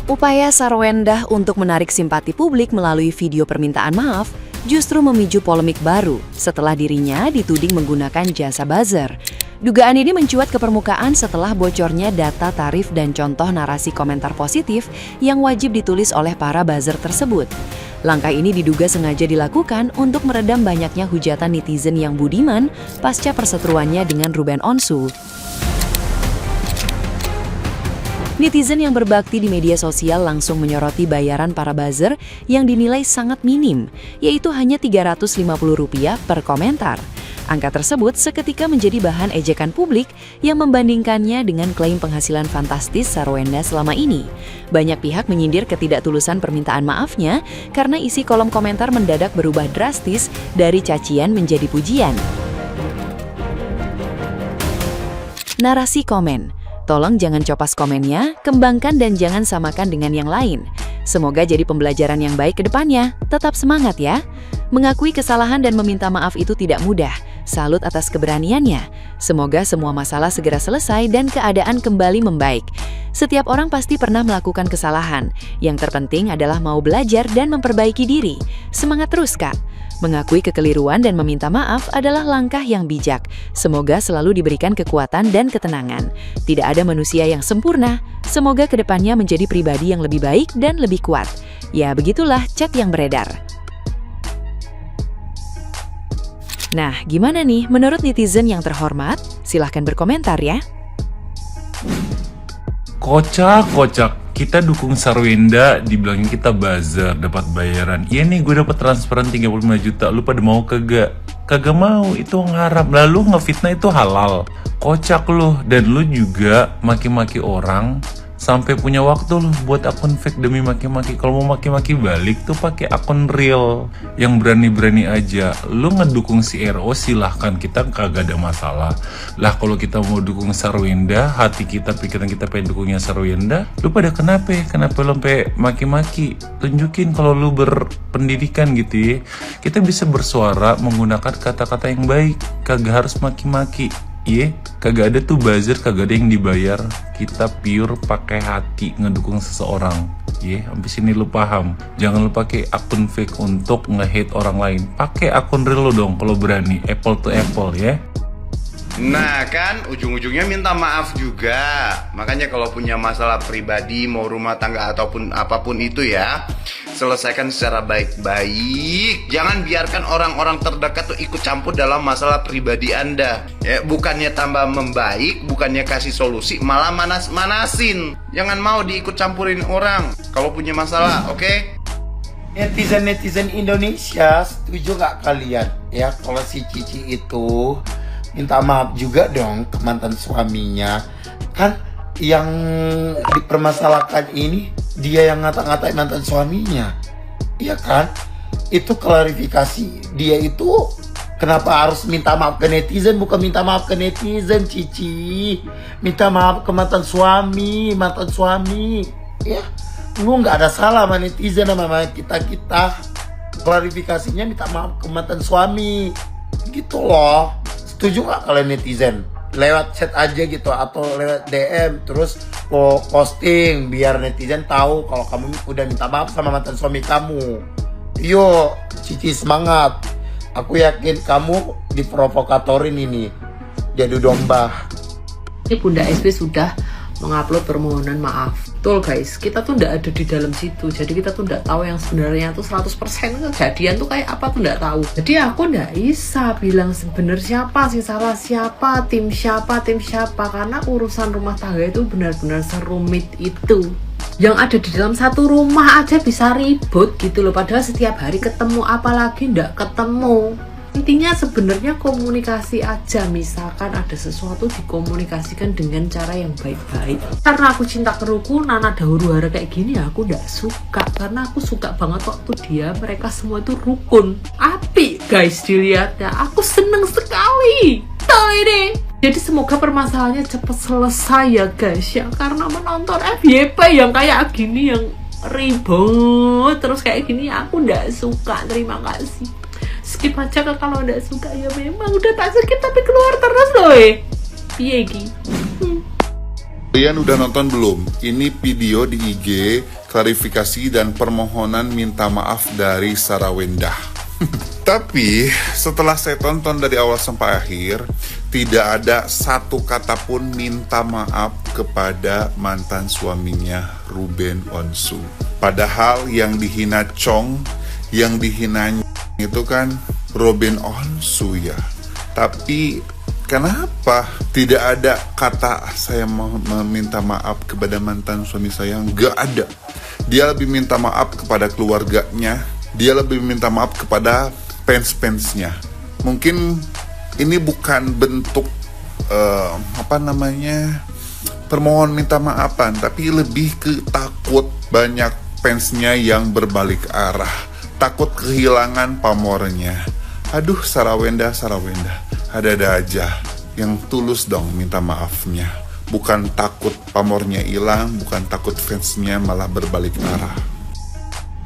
Upaya Sarwendah untuk menarik simpati publik melalui video permintaan maaf justru memicu polemik baru setelah dirinya dituding menggunakan jasa buzzer. Dugaan ini mencuat ke permukaan setelah bocornya data tarif dan contoh narasi komentar positif yang wajib ditulis oleh para buzzer tersebut. Langkah ini diduga sengaja dilakukan untuk meredam banyaknya hujatan netizen yang budiman pasca perseteruannya dengan Ruben Onsu. Netizen yang berbakti di media sosial langsung menyoroti bayaran para buzzer yang dinilai sangat minim, yaitu hanya Rp350 per komentar. Angka tersebut seketika menjadi bahan ejekan publik yang membandingkannya dengan klaim penghasilan fantastis Sarwendah selama ini. Banyak pihak menyindir ketidaktulusan permintaan maafnya karena isi kolom komentar mendadak berubah drastis dari cacian menjadi pujian. Narasi komen. Tolong jangan copas komennya, kembangkan dan jangan samakan dengan yang lain. Semoga jadi pembelajaran yang baik ke depannya. Tetap semangat ya. Mengakui kesalahan dan meminta maaf itu tidak mudah. Salut atas keberaniannya. Semoga semua masalah segera selesai dan keadaan kembali membaik. Setiap orang pasti pernah melakukan kesalahan. Yang terpenting adalah mau belajar dan memperbaiki diri. Semangat terus, Kak. Mengakui kekeliruan dan meminta maaf adalah langkah yang bijak. Semoga selalu diberikan kekuatan dan ketenangan. Tidak ada manusia yang sempurna. Semoga kedepannya menjadi pribadi yang lebih baik dan lebih kuat. Ya, begitulah chat yang beredar. Nah, gimana nih menurut netizen yang terhormat? Silahkan berkomentar ya. Kocak. Kita dukung Sarwendah, dibilangin kita buzzer, dapat bayaran. Iya nih, gue dapat transferan 35 juta. Lu pada mau kagak? Kagak mau, itu haram. Lalu ngefitnah itu halal. Kocak lu. Dan lu juga maki-maki orang sampai punya waktu lu buat akun fake demi maki-maki. Kalau mau maki-maki balik tuh pakai akun real yang berani-berani aja. Lu ngedukung si RO silahkan, kita kagak ada masalah. Lah kalau kita mau dukung Sarwendah, hati kita, pikiran kita pengen dukungnya Sarwendah, lu pada kenapa? Kenapa lu sampai maki-maki? Tunjukin kalau lu berpendidikan gitu ya. Kita bisa bersuara menggunakan kata-kata yang baik, kagak harus maki-maki. Iya, kagak ada tuh buzzer, kagak ada yang dibayar. Kita pure pakai hati ngedukung seseorang. Iya, sampai sini lu paham. Jangan lu pakai akun fake untuk nge-hate orang lain. Pakai akun real lu dong kalau berani, apple to apple ya. Nah kan, ujung-ujungnya minta maaf juga. Makanya kalau punya masalah pribadi, mau rumah tangga ataupun apapun itu ya, selesaikan secara baik-baik. Jangan biarkan orang-orang terdekat tuh ikut campur dalam masalah pribadi Anda. Ya, bukannya tambah membaik, bukannya kasih solusi, malah manas-manasin. Jangan mau diikut campurin orang kalau punya masalah, oke? Netizen Indonesia, setuju gak kalian? Ya, kalau si Cici itu minta maaf juga dong ke mantan suaminya. Kan yang dipermasalahkan ini dia yang ngata-ngatain mantan suaminya. Iya kan? Itu klarifikasi. Dia itu kenapa harus minta maaf ke netizen, bukan minta maaf ke netizen, Cici. Minta maaf ke mantan suami. Ya, lu nggak ada salah sama netizen sama kita. Klarifikasinya minta maaf ke mantan suami. Gitu loh. Setuju gak kalian netizen? Lewat chat aja gitu atau lewat DM terus posting biar netizen tahu kalau kamu udah minta maaf sama mantan suami kamu. Yuk, Cici semangat. Aku yakin kamu diprovokatorin ini. Jadi domba. Ini Bunda SB sudah mengupload permohonan maaf. Betul guys, kita tuh nggak ada di dalam situ. Jadi kita tuh nggak tahu yang sebenarnya tuh 100% kejadian tuh kayak apa tuh nggak tahu. Jadi aku nggak bisa bilang sebenarnya siapa sih salah siapa, tim siapa. Karena urusan rumah tangga itu benar-benar serumit itu. Yang ada di dalam satu rumah aja bisa ribut gitu loh. Padahal setiap hari ketemu, apalagi nggak ketemu. Intinya sebenarnya komunikasi aja. Misalkan ada sesuatu dikomunikasikan dengan cara yang baik-baik. Karena aku cinta kerukunan, ada huru-hara kayak gini aku gak suka. Karena aku suka banget waktu mereka semua itu rukun. Apik guys dilihatnya, aku seneng sekali. Tuh ini. Jadi semoga permasalahannya cepat selesai ya guys ya. Karena menonton FYP yang kayak gini, yang ribut terus kayak gini aku gak suka. Terima kasih. Skip aja kalau udah suka ya, memang udah tak sakit tapi keluar terus loh. Piye iki? Kalian udah nonton belum? Ini video di IG, klarifikasi dan permohonan minta maaf dari Sarawenda. Tapi setelah saya tonton dari awal sampai akhir, tidak ada satu kata pun minta maaf kepada mantan suaminya Ruben Onsu. Padahal yang dihina Chong, yang dihinanya itu kan Ruben Onsu ya. Tapi kenapa tidak ada kata saya meminta maaf kepada mantan suami saya? Nggak ada. Dia lebih minta maaf kepada keluarganya. Dia lebih minta maaf kepada fans-fansnya. Mungkin ini bukan bentuk permohonan minta maafan, tapi lebih ke takut banyak fansnya yang berbalik arah, takut kehilangan pamornya. Aduh, Sarawenda, ada aja yang tulus dong minta maafnya. Bukan takut pamornya hilang, bukan takut fansnya malah berbalik arah.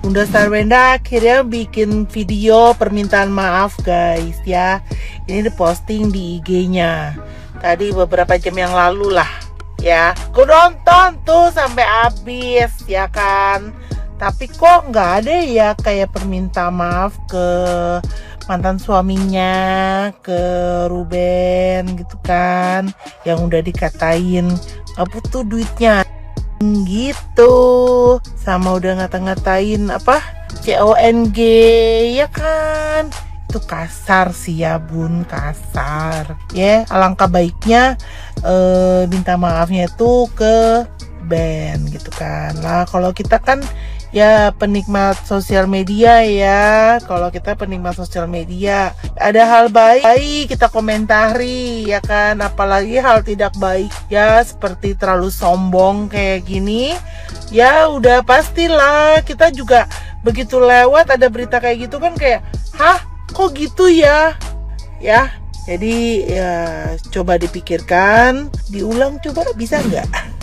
Bunda Sarawenda akhirnya bikin video permintaan maaf guys ya. Ini diposting di IG-nya. Tadi beberapa jam yang lalu lah ya. Gue nonton tuh sampai habis ya kan. Tapi kok nggak ada ya kayak perminta maaf ke mantan suaminya, ke Ruben gitu kan. Yang udah dikatain gak butuh duitnya gitu, sama udah ngata-ngatain CONG ya kan. Itu kasar sih ya bun, kasar ya. Alangkah baiknya minta maafnya itu ke band gitu kan. Lah kalau kita kan ya penikmat sosial media ya. Kalau kita penikmat sosial media, ada hal baik kita komentari ya kan. Apalagi hal tidak baik ya, seperti terlalu sombong kayak gini. Ya udah pastilah kita juga begitu lewat ada berita kayak gitu kan kayak, hah kok gitu ya. Ya jadi ya coba dipikirkan, diulang coba bisa nggak?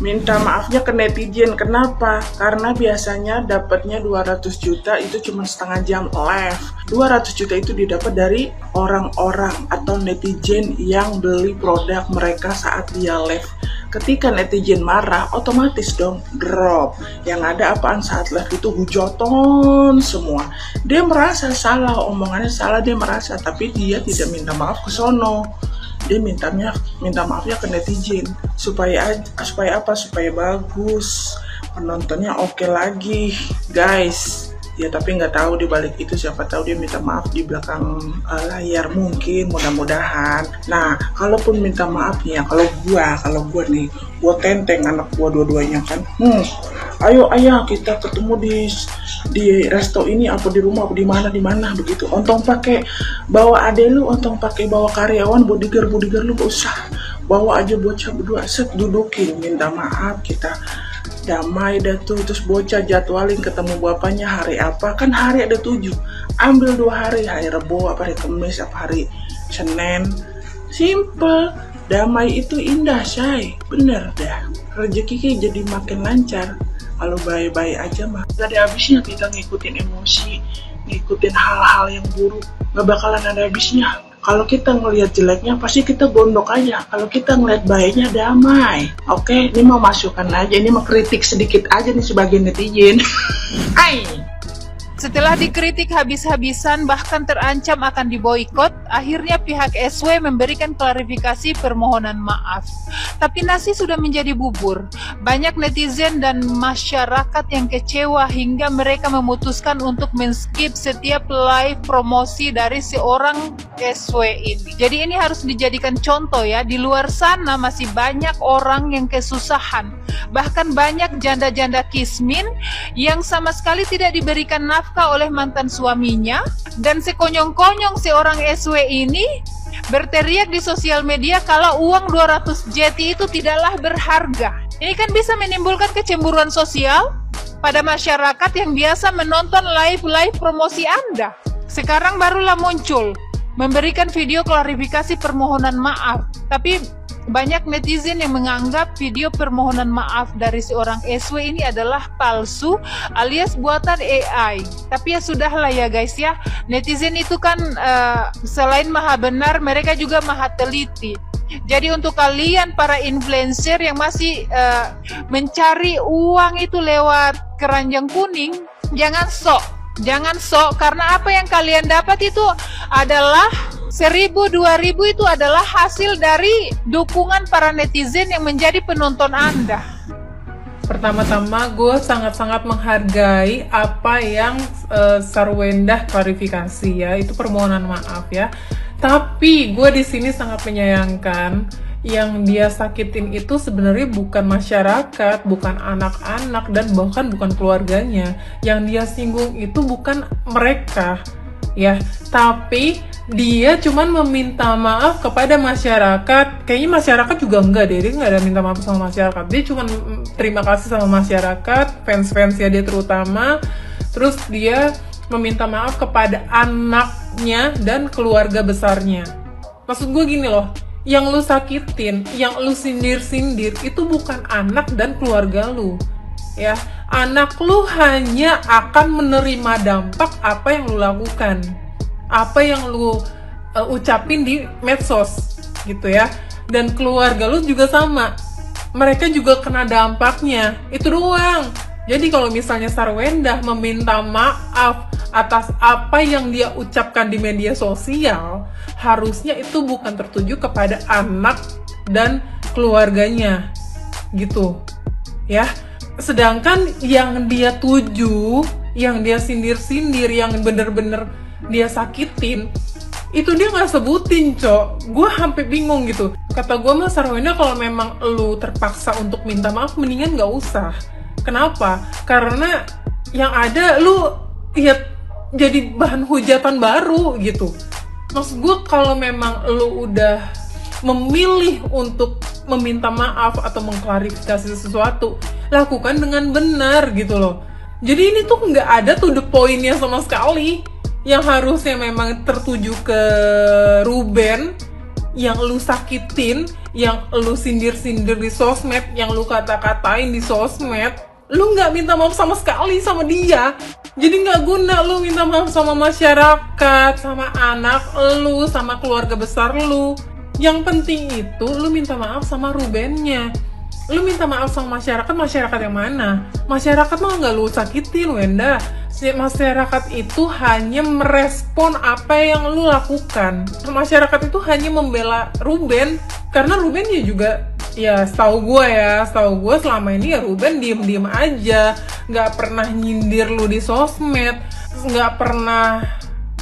Minta maafnya ke netizen. Kenapa? Karena biasanya dapatnya 200 juta itu cuma setengah jam live. 200 juta itu didapat dari orang-orang atau netizen yang beli produk mereka saat dia live. Ketika netizen marah, otomatis dong drop. Yang ada apaan saat live itu hujoton semua. Dia merasa salah, omongannya salah, dia merasa, tapi dia tidak minta maaf ke sono. Dia minta maafnya ke netizen supaya apa? Supaya bagus, penontonnya oke lagi guys ya. Tapi nggak tahu di balik itu, siapa tahu dia minta maaf di belakang layar, mungkin, mudah-mudahan. Nah kalaupun minta maafnya, kalau gua nih, gua tenteng anak gua dua-duanya kan, ayo ayah kita ketemu di resto ini, apa di rumah, apa di mana begitu. Ontong pakai bawa ade lu, ontong pakai bawa karyawan, bodyguard lu gak usah, bawa aja bocah berdua, set dudukin, minta maaf, kita damai dah tuh. Terus bocah jadwalin ketemu bapaknya hari apa, kan hari ada 7, ambil 2 hari, hari Rebo, apa hari Kamis, apa hari Senin, simple. Damai itu indah say, bener dah. Rezeki jadi makin lancar kalau baik-baik aja mah. Gak ada habisnya kita ngikutin emosi, ngikutin hal-hal yang buruk, gak bakalan ada habisnya. Kalau kita ngelihat jeleknya pasti kita gondok aja. Kalau kita ngelihat baiknya damai. Oke, ini mau masukan aja, ini mau kritik sedikit aja nih sebagai netizen. Hai. Setelah dikritik habis-habisan bahkan terancam akan diboikot, akhirnya pihak SW memberikan klarifikasi permohonan maaf. Tapi nasi sudah menjadi bubur. Banyak netizen dan masyarakat yang kecewa hingga mereka memutuskan untuk men-skip setiap live promosi dari seorang SW ini. Jadi ini harus dijadikan contoh ya, di luar sana masih banyak orang yang kesusahan. Bahkan banyak janda-janda kismin yang sama sekali tidak diberikan nafkah oleh mantan suaminya, dan sekonyong-konyong seorang SW ini berteriak di sosial media kalau uang 200 JT itu tidaklah berharga. Ini kan bisa menimbulkan kecemburuan sosial pada masyarakat yang biasa menonton live promosi Anda. Sekarang barulah muncul memberikan video klarifikasi permohonan maaf, tapi banyak netizen yang menganggap video permohonan maaf dari seorang SW ini adalah palsu alias buatan AI. Tapi ya sudahlah ya guys ya, netizen itu kan selain maha benar, mereka juga maha teliti. Jadi untuk kalian para influencer yang masih mencari uang itu lewat keranjang kuning, jangan sok, karena apa yang kalian dapat itu adalah 1.000, 2.000 itu adalah hasil dari dukungan para netizen yang menjadi penonton Anda. Pertama-tama gue sangat-sangat menghargai apa yang Sarwendah klarifikasi ya, itu permohonan maaf ya. Tapi gue di sini sangat menyayangkan yang dia sakitin itu sebenarnya bukan masyarakat, bukan anak-anak, dan bahkan bukan keluarganya. Yang dia singgung itu bukan mereka ya, tapi dia cuman meminta maaf kepada masyarakat. Kayaknya masyarakat juga enggak deh, dia nggak ada minta maaf sama masyarakat. Dia cuman terima kasih sama masyarakat, fans-fansnya dia terutama. Terus dia meminta maaf kepada anaknya dan keluarga besarnya. Maksud gue gini loh, yang lu sakitin, yang lu sindir-sindir itu bukan anak dan keluarga lu ya. Anak lu hanya akan menerima dampak apa yang lu lakukan, apa yang lu ucapin di medsos gitu ya. Dan keluarga lu juga sama, mereka juga kena dampaknya, itu doang. Jadi kalau misalnya Sarwendah meminta maaf atas apa yang dia ucapkan di media sosial, harusnya itu bukan tertuju kepada anak dan keluarganya gitu ya. Sedangkan yang dia tuju, yang dia sindir-sindir, yang bener-bener dia sakitin, itu dia nggak sebutin, Cok. Gue hampir bingung gitu. Kata gue mah, Sarwendah, kalau memang lu terpaksa untuk minta maaf, mendingan nggak usah. Kenapa? Karena yang ada lu ya jadi bahan hujatan baru gitu. Maksud gue, kalau memang lu udah memilih untuk meminta maaf atau mengklarifikasi sesuatu, lakukan dengan benar gitu loh. Jadi ini tuh nggak ada to the point-nya sama sekali. Yang harusnya memang tertuju ke Ruben, yang lu sakitin, yang lu sindir-sindir di sosmed, yang lu kata-katain di sosmed, lu nggak minta maaf sama sekali sama dia. Jadi nggak guna lu minta maaf sama masyarakat, sama anak lu, sama keluarga besar lu. Yang penting itu lu minta maaf sama Rubennya. Lu minta maaf sama masyarakat yang mana? Masyarakat mah nggak lu sakitin, Wenda. Masyarakat itu hanya merespon apa yang lu lakukan. Masyarakat itu hanya membela Ruben, karena Ruben ya juga, ya setahu gue selama ini ya Ruben diem aja, nggak pernah nyindir lu di sosmed, nggak pernah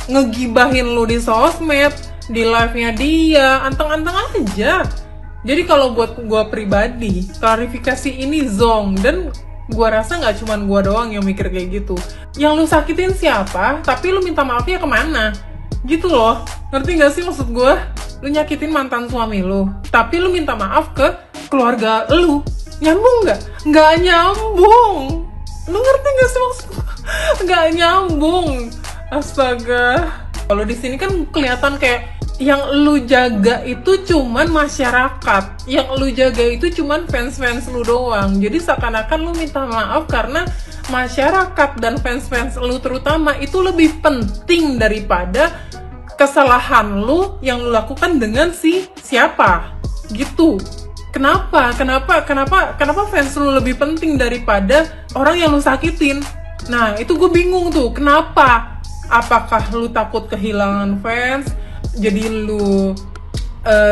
ngegibahin lu di sosmed, di live-nya dia, anteng-anteng aja. Jadi kalau buat gue pribadi, klarifikasi ini zong, dan gue rasa nggak cuma gue doang yang mikir kayak gitu. Yang lu sakitin siapa, tapi lu minta maafnya kemana? Gitu loh, ngerti gak sih maksud gue? Lu nyakitin mantan suami lu, tapi lu minta maaf ke keluarga lu. Nyambung nggak? Nggak nyambung. Lu ngerti gak sih maksud gue? Nggak nyambung. Astaga. Kalau di sini kan kelihatan kayak yang lu jaga itu cuman masyarakat, yang lu jaga itu cuman fans-fans lu doang. Jadi seakan-akan lu minta maaf karena masyarakat dan fans-fans lu terutama itu lebih penting daripada kesalahan lu yang lu lakukan dengan siapa gitu. Kenapa fans lu lebih penting daripada orang yang lu sakitin? Nah, itu gue bingung tuh, kenapa? Apakah lu takut kehilangan fans? Jadi lu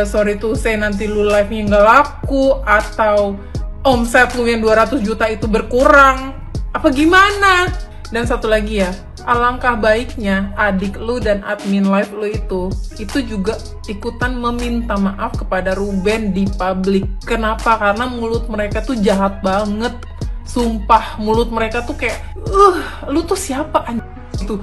sorry to say nanti lu live-nya nggak laku, atau omset lu yang 200 juta itu berkurang, apa gimana? Dan satu lagi ya, alangkah baiknya adik lu dan admin live lu itu juga ikutan meminta maaf kepada Ruben di publik. Kenapa? Karena mulut mereka tuh jahat banget. Sumpah, mulut mereka tuh kayak lu tuh siapa anjing itu?